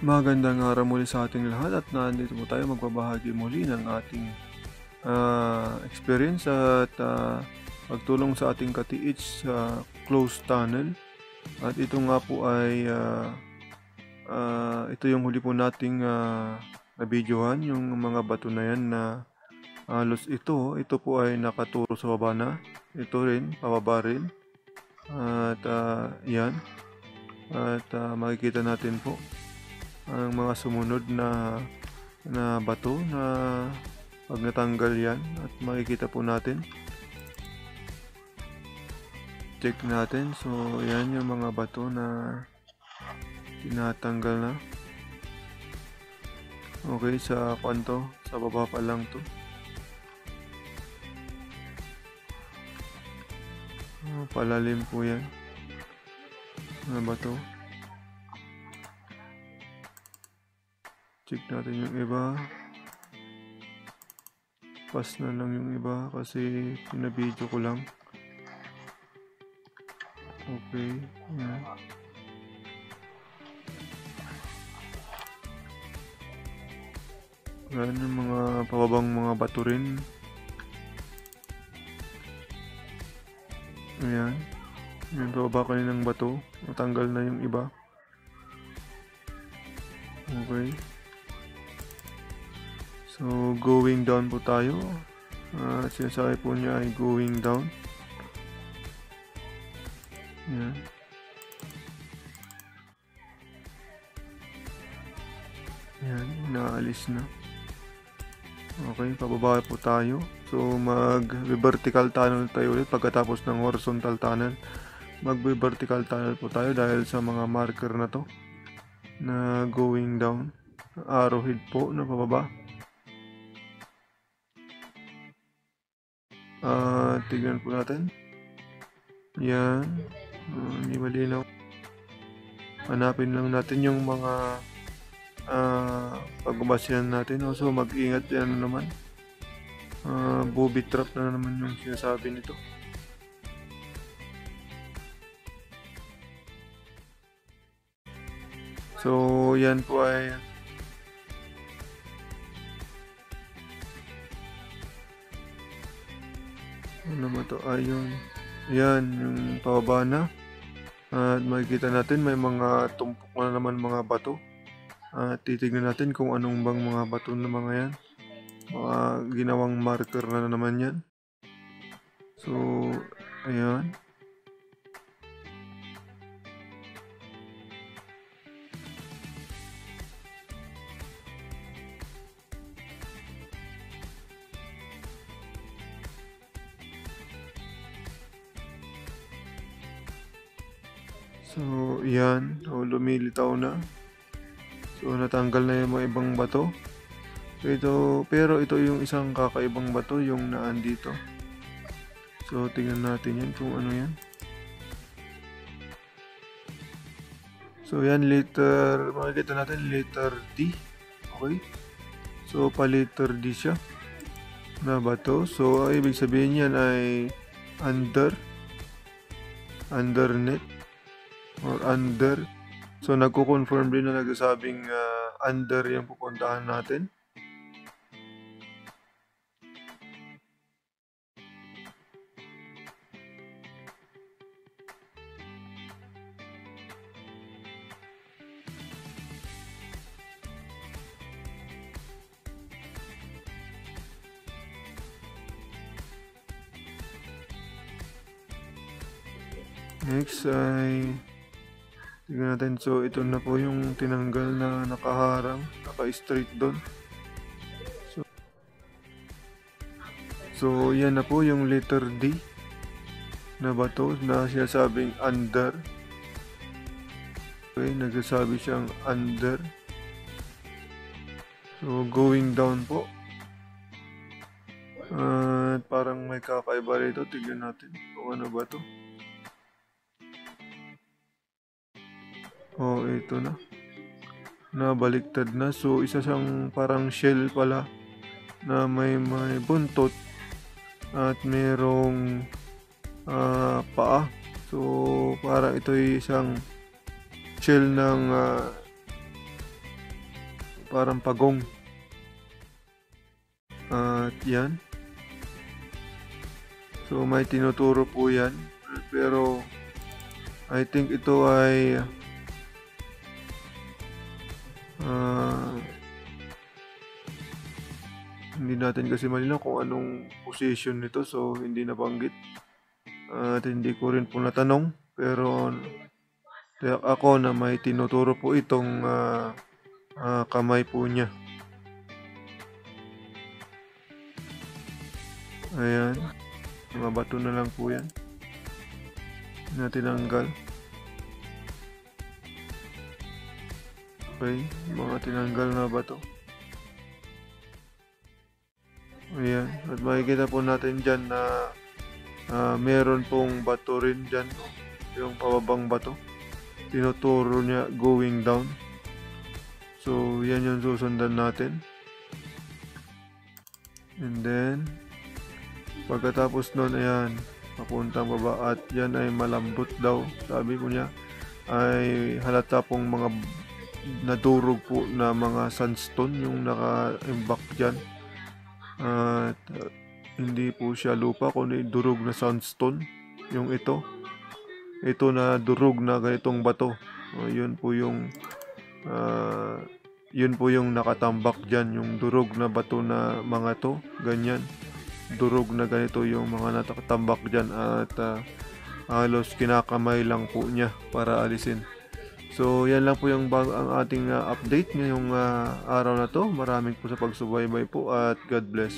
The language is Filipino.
Magandang araw muli sa ating lahat at nandito po tayo magbabahagi muli ng ating experience at pagtulong sa ating katiits sa closed tunnel. At ito nga po ay ito yung huli po nating nabidyohan, yung mga bato na yan na halos ito po ay nakaturo sa baba na. Ito rin, pababa rin. At yan. At makikita natin po ang mga sumunod na bato na pag natanggal yan, at makikita po natin, check natin. So yan yung mga bato na tinatanggal na. Okay, sa kwanto, sa baba pa lang to. Palalim po yan na bato. Check natin yung iba. Pass na lang yung iba kasi pinabidyo ko lang. Okay. Yan. Yan yung mga pababang mga bato rin. Ayan. Yung pababa kaninang bato. Natanggal na yung iba. Okay. So, going down po tayo. Sinasabi po niya ay going down. Yan. Yan, naalis na. Okay, pababa po tayo. So, mag-vertical tunnel tayo ulit pagkatapos ng horizontal tunnel. Mag-vertical tunnel po tayo dahil sa mga marker na to na going down. Arrowhead po na pababa. Tignan po natin. Yan. Hindi malinaw. Hanapin lang natin yung mga pagbabasyan natin. Also, mag-ingat yan naman. Booby trap na naman yung sinasabi nito. So, yan po ay ano ba to? Ayun. Yan, yung pababa na. At makikita natin may mga tumpok na naman mga bato. At titignan natin kung anong bang mga bato na mga yan. Mga ginawang marker na naman yan. So, ayan. So, yan. So, lumilitaw na. So, natanggal na yung mga ibang bato. So, pero ito yung isang kakaibang bato, yung naandito. So, tingnan natin yan kung ano yan. So, yan, makikita natin, letter D. Okay. So, pa-letter D siya na bato. So, ibig sabihin yan ay undernet, or under. So, nagko-confirm din na nagsasabing under yung pupuntahan natin. Next ay tingnan natin. So, ito na po yung tinanggal na nakaharang, naka-straight doon. So, yan na po yung letter D na bato na sinasabing under. Okay, nagsasabi siyang under. So, going down po. At parang may kakaiba rito. Tignan natin kung ano ba to. Oh, ito na. Nabaliktad na. So, isa siyang parang shell pala na may buntot at merong paa. So, parang ito ay isang shell ng parang pagong. At yan. So may tinuturo po yan. Pero I think ito ay hindi natin kasi malinaw kung anong position nito, so hindi nabanggit. At hindi ko rin po natanong, pero tiyak ako na may tinuturo po itong kamay po niya. Ayan, mga bato na lang po yan na tinanggal. Okay, mga tinanggal na bato. Ayan, at makikita po natin dyan na meron pong bato rin dyan, yung pababang bato. Tinuturo niya going down. So, yan yung susundan natin. And then, pagkatapos nun, ayan, papuntang baba. At yan ay malambot daw. Sabi ko niya, ay halata pong mga nadurog po na mga sandstone yung naka-imbak dyan. At hindi po siya lupa, kundi durog na sandstone yung ito na durog na ganitong bato. Yun po yung nakatambak dyan, yung durog na bato na mga to, ganyan durog na ganito yung mga nakatambak dyan. At halos kinakamay lang po niya para alisin. So yan lang po yung ang ating update ngayong araw na to. Maraming po sa pagsubaybay po at God bless.